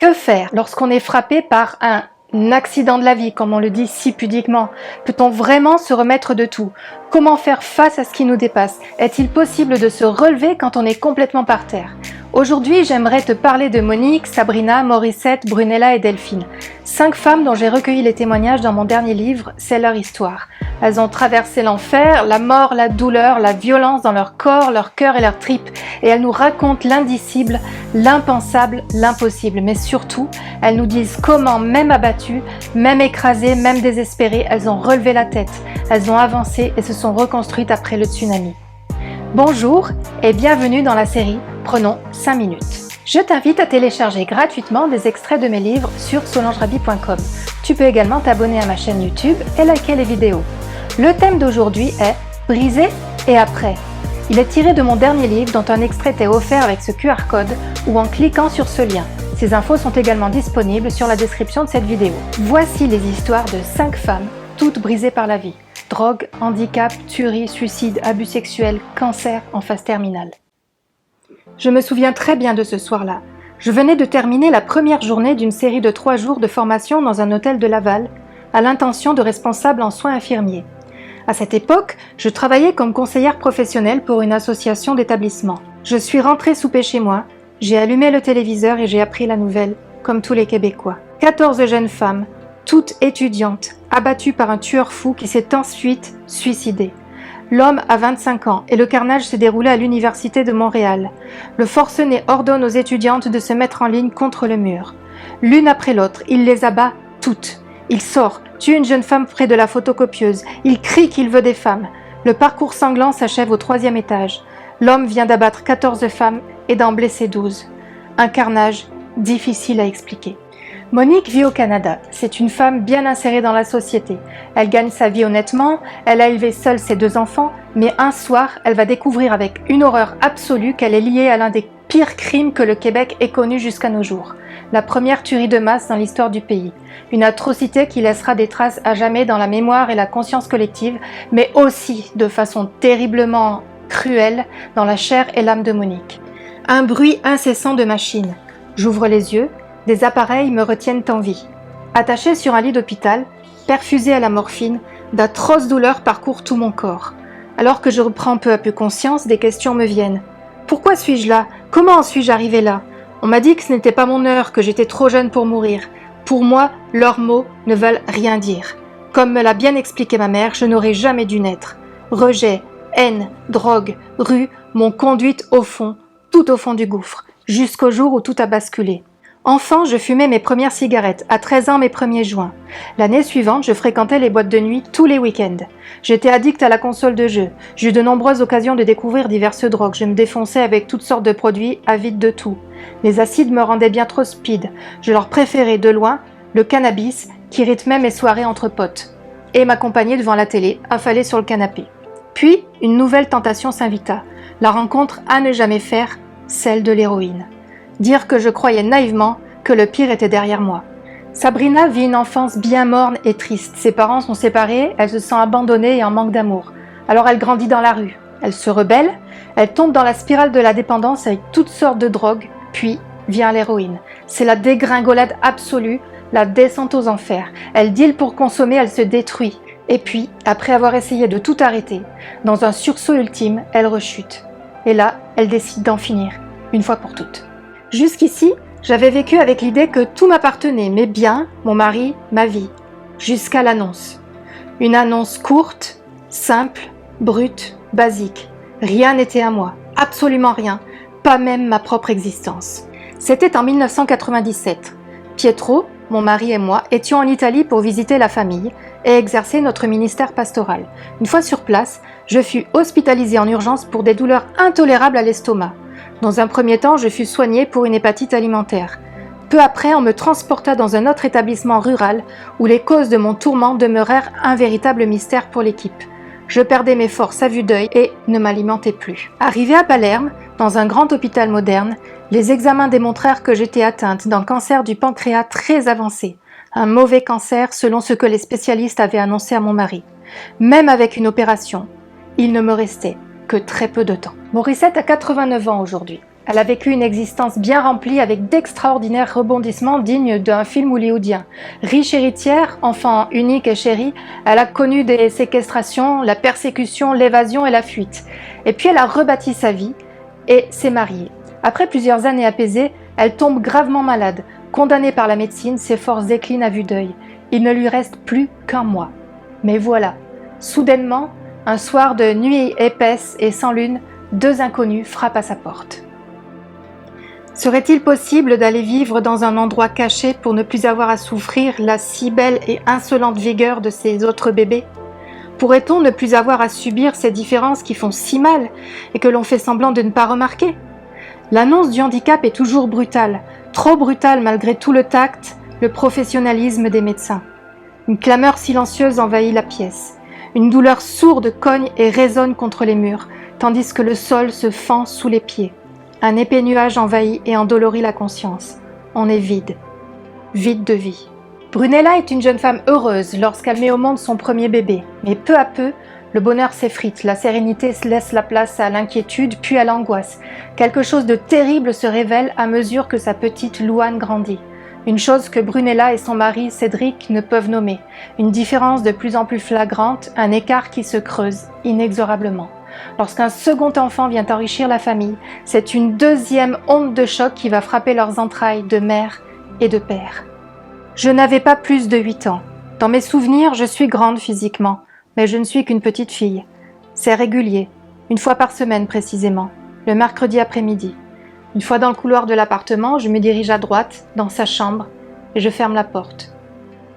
Que faire lorsqu'on est frappé par un accident de la vie, comme on le dit si pudiquement? Peut-on vraiment se remettre de tout? Comment faire face à ce qui nous dépasse? Est-il possible de se relever quand on est complètement par terre? Aujourd'hui, j'aimerais te parler de Monique, Sabrina, Morissette, Brunella et Delphine. 5 femmes dont j'ai recueilli les témoignages dans mon dernier livre, C'est leur histoire. Elles ont traversé l'enfer, la mort, la douleur, la violence dans leur corps, leur cœur et leurs tripes. Et elles nous racontent l'indicible, l'impensable, l'impossible. Mais surtout, elles nous disent comment, même abattues, même écrasées, même désespérées, elles ont relevé la tête. Elles ont avancé et se sont reconstruites après le tsunami. Bonjour et bienvenue dans la série Prenons 5 minutes. Je t'invite à télécharger gratuitement des extraits de mes livres sur solangerabi.com. Tu peux également t'abonner à ma chaîne YouTube et liker les vidéos. Le thème d'aujourd'hui est Brisé et après. Il est tiré de mon dernier livre dont un extrait est offert avec ce QR code ou en cliquant sur ce lien. Ces infos sont également disponibles sur la description de cette vidéo. Voici les histoires de 5 femmes, toutes brisées par la vie. Drogue, handicap, tuerie, suicide, abus sexuels, cancer en phase terminale. Je me souviens très bien de ce soir-là. Je venais de terminer la première journée d'une série de 3 jours de formation dans un hôtel de Laval, à l'intention de responsables en soins infirmiers. À cette époque, je travaillais comme conseillère professionnelle pour une association d'établissements. Je suis rentrée souper chez moi, j'ai allumé le téléviseur et j'ai appris la nouvelle, comme tous les Québécois. 14 jeunes femmes, toutes étudiantes, abattues par un tueur fou qui s'est ensuite suicidé. L'homme a 25 ans et le carnage s'est déroulé à l'Université de Montréal. Le forcené ordonne aux étudiantes de se mettre en ligne contre le mur. L'une après l'autre, il les abat toutes. Il sort, tue une jeune femme près de la photocopieuse. Il crie qu'il veut des femmes. Le parcours sanglant s'achève au 3e étage. L'homme vient d'abattre 14 femmes et d'en blesser 12. Un carnage difficile à expliquer. Monique vit au Canada. C'est une femme bien insérée dans la société. Elle gagne sa vie honnêtement, elle a élevé seule ses 2 enfants, mais un soir, elle va découvrir avec une horreur absolue qu'elle est liée à l'un des pires crimes que le Québec ait connu jusqu'à nos jours. La première tuerie de masse dans l'histoire du pays. Une atrocité qui laissera des traces à jamais dans la mémoire et la conscience collective, mais aussi de façon terriblement cruelle dans la chair et l'âme de Monique. Un bruit incessant de machines. J'ouvre les yeux. Des appareils me retiennent en vie. Attachée sur un lit d'hôpital, perfusée à la morphine, d'atroces douleurs parcourent tout mon corps. Alors que je reprends peu à peu conscience, des questions me viennent. Pourquoi suis-je là? Comment en suis-je arrivée là? On m'a dit que ce n'était pas mon heure, que j'étais trop jeune pour mourir. Pour moi, leurs mots ne veulent rien dire. Comme me l'a bien expliqué ma mère, je n'aurais jamais dû naître. Rejet, haine, drogue, rue m'ont conduite au fond, tout au fond du gouffre, jusqu'au jour où tout a basculé. Enfant, je fumais mes premières cigarettes, à 13 ans mes premiers joints. L'année suivante, je fréquentais les boîtes de nuit tous les week-ends. J'étais addict à la console de jeu. J'ai eu de nombreuses occasions de découvrir diverses drogues. Je me défonçais avec toutes sortes de produits, avide de tout. Les acides me rendaient bien trop speed. Je leur préférais de loin le cannabis qui rythmait mes soirées entre potes. Et m'accompagnait devant la télé, affalée sur le canapé. Puis, une nouvelle tentation s'invita. La rencontre à ne jamais faire, celle de l'héroïne. Dire que je croyais naïvement que le pire était derrière moi. Sabrina vit une enfance bien morne et triste. Ses parents sont séparés, elle se sent abandonnée et en manque d'amour. Alors elle grandit dans la rue. Elle se rebelle, elle tombe dans la spirale de la dépendance avec toutes sortes de drogues, puis vient l'héroïne. C'est la dégringolade absolue, la descente aux enfers. Elle deal pour consommer, elle se détruit. Et puis, après avoir essayé de tout arrêter, dans un sursaut ultime, elle rechute. Et là, elle décide d'en finir, une fois pour toutes. Jusqu'ici, j'avais vécu avec l'idée que tout m'appartenait, mes biens, mon mari, ma vie, jusqu'à l'annonce. Une annonce courte, simple, brute, basique. Rien n'était à moi, absolument rien, pas même ma propre existence. C'était en 1997. Pietro, mon mari et moi étions en Italie pour visiter la famille et exercer notre ministère pastoral. Une fois sur place, je fus hospitalisée en urgence pour des douleurs intolérables à l'estomac. Dans un premier temps, je fus soignée pour une hépatite alimentaire. Peu après, on me transporta dans un autre établissement rural où les causes de mon tourment demeurèrent un véritable mystère pour l'équipe. Je perdais mes forces à vue d'œil et ne m'alimentais plus. Arrivée à Palerme, dans un grand hôpital moderne, les examens démontrèrent que j'étais atteinte d'un cancer du pancréas très avancé. Un mauvais cancer selon ce que les spécialistes avaient annoncé à mon mari. Même avec une opération, il ne me restait que très peu de temps. Morissette a 89 ans aujourd'hui. Elle a vécu une existence bien remplie avec d'extraordinaires rebondissements dignes d'un film hollywoodien. Riche héritière, enfant unique et chérie, elle a connu des séquestrations, la persécution, l'évasion et la fuite. Et puis elle a rebâti sa vie et s'est mariée. Après plusieurs années apaisées, elle tombe gravement malade. Condamnée par la médecine, ses forces déclinent à vue d'œil. Il ne lui reste plus qu'un mois. Mais voilà, soudainement, un soir de nuit épaisse et sans lune, deux inconnus frappent à sa porte. Serait-il possible d'aller vivre dans un endroit caché pour ne plus avoir à souffrir la si belle et insolente vigueur de ces autres bébés ? Pourrait-on ne plus avoir à subir ces différences qui font si mal et que l'on fait semblant de ne pas remarquer ? L'annonce du handicap est toujours brutale, trop brutale malgré tout le tact, le professionnalisme des médecins. Une clameur silencieuse envahit la pièce. Une douleur sourde cogne et résonne contre les murs, tandis que le sol se fend sous les pieds. Un épais nuage envahit et endolorit la conscience. On est vide. Vide de vie. Brunella est une jeune femme heureuse lorsqu'elle met au monde son premier bébé. Mais peu à peu, le bonheur s'effrite, la sérénité laisse la place à l'inquiétude puis à l'angoisse. Quelque chose de terrible se révèle à mesure que sa petite Louane grandit. Une chose que Brunella et son mari Cédric ne peuvent nommer. Une différence de plus en plus flagrante, un écart qui se creuse inexorablement. Lorsqu'un second enfant vient enrichir la famille, c'est une deuxième onde de choc qui va frapper leurs entrailles de mère et de père. Je n'avais pas plus de 8 ans. Dans mes souvenirs, je suis grande physiquement, mais je ne suis qu'une petite fille. C'est régulier, une fois par semaine précisément, le mercredi après-midi. Une fois dans le couloir de l'appartement, je me dirige à droite, dans sa chambre, et je ferme la porte.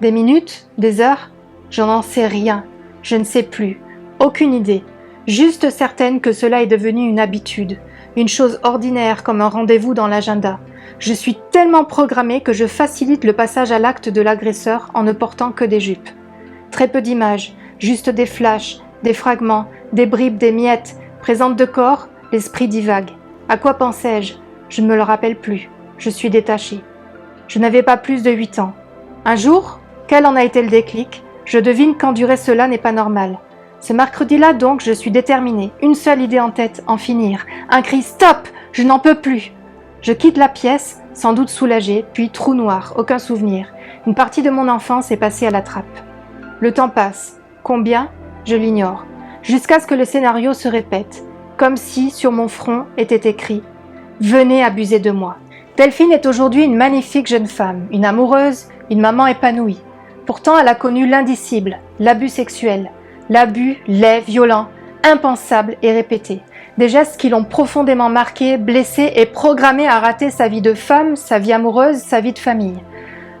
Des minutes, des heures, je n'en sais rien, je ne sais plus, aucune idée. Juste certaine que cela est devenu une habitude, une chose ordinaire comme un rendez-vous dans l'agenda. Je suis tellement programmée que je facilite le passage à l'acte de l'agresseur en ne portant que des jupes. Très peu d'images, juste des flashs, des fragments, des bribes, des miettes. Présente de corps, l'esprit divague. À quoi pensais-je ? Je ne me le rappelle plus. Je suis détachée. Je n'avais pas plus de 8 ans. Un jour, quel en a été le déclic ? Je devine qu'endurer cela n'est pas normal. Ce mercredi-là donc, je suis déterminée, une seule idée en tête, en finir. Un cri « Stop ! Je n'en peux plus !» Je quitte la pièce, sans doute soulagée, puis trou noir, aucun souvenir. Une partie de mon enfance est passée à la trappe. Le temps passe. Combien ? Je l'ignore. Jusqu'à ce que le scénario se répète, comme si, sur mon front, était écrit « Venez abuser de moi ». Delphine est aujourd'hui une magnifique jeune femme, une amoureuse, une maman épanouie. Pourtant, elle a connu l'indicible, l'abus sexuel. L'abus, laid, violent, impensable et répété. Des gestes qui l'ont profondément marqué, blessé et programmé à rater sa vie de femme, sa vie amoureuse, sa vie de famille.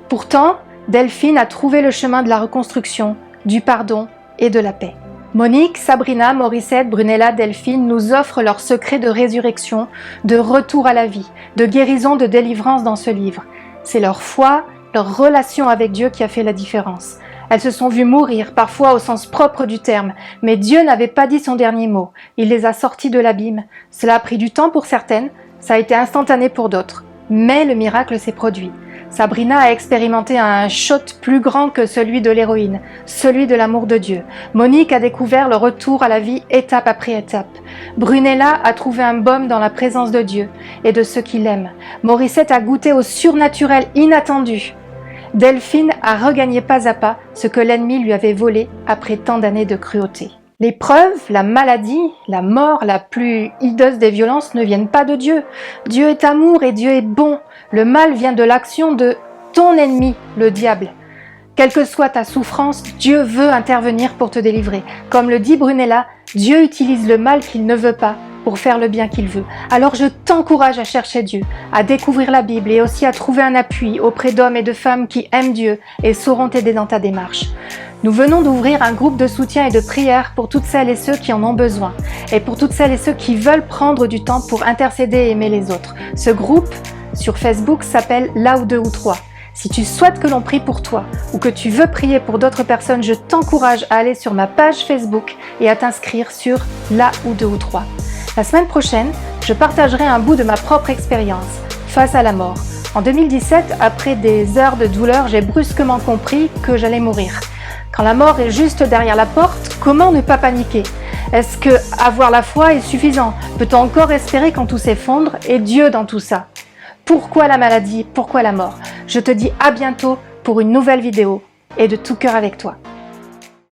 Pourtant, Delphine a trouvé le chemin de la reconstruction, du pardon et de la paix. Monique, Sabrina, Morissette, Brunella, Delphine nous offrent leur secret de résurrection, de retour à la vie, de guérison, de délivrance dans ce livre. C'est leur foi, leur relation avec Dieu qui a fait la différence. Elles se sont vues mourir, parfois au sens propre du terme, mais Dieu n'avait pas dit son dernier mot. Il les a sorties de l'abîme. Cela a pris du temps pour certaines, ça a été instantané pour d'autres. Mais le miracle s'est produit. Sabrina a expérimenté un shot plus grand que celui de l'héroïne, celui de l'amour de Dieu. Monique a découvert le retour à la vie étape après étape. Brunella a trouvé un baume dans la présence de Dieu et de ceux qui l'aiment. Morissette a goûté au surnaturel inattendu. Delphine a regagné pas à pas ce que l'ennemi lui avait volé après tant d'années de cruauté. L'épreuve, la maladie, la mort, la plus hideuse des violences ne viennent pas de Dieu. Dieu est amour et Dieu est bon. Le mal vient de l'action de ton ennemi, le diable. Quelle que soit ta souffrance, Dieu veut intervenir pour te délivrer. Comme le dit Brunella, Dieu utilise le mal qu'il ne veut pas pour faire le bien qu'il veut. Alors je t'encourage à chercher Dieu, à découvrir la Bible et aussi à trouver un appui auprès d'hommes et de femmes qui aiment Dieu et sauront t'aider dans ta démarche. Nous venons d'ouvrir un groupe de soutien et de prière pour toutes celles et ceux qui en ont besoin et pour toutes celles et ceux qui veulent prendre du temps pour intercéder et aimer les autres. Ce groupe sur Facebook s'appelle Là ou deux ou trois. Si tu souhaites que l'on prie pour toi ou que tu veux prier pour d'autres personnes, je t'encourage à aller sur ma page Facebook et à t'inscrire sur Là ou deux ou trois. La semaine prochaine, je partagerai un bout de ma propre expérience face à la mort. En 2017, après des heures de douleur, j'ai brusquement compris que j'allais mourir. Quand la mort est juste derrière la porte, comment ne pas paniquer ? Est-ce que avoir la foi est suffisant? Peut-on encore espérer quand tout s'effondre? Et Dieu dans tout ça? Pourquoi la maladie? Pourquoi la mort? Je te dis à bientôt pour une nouvelle vidéo et de tout cœur avec toi.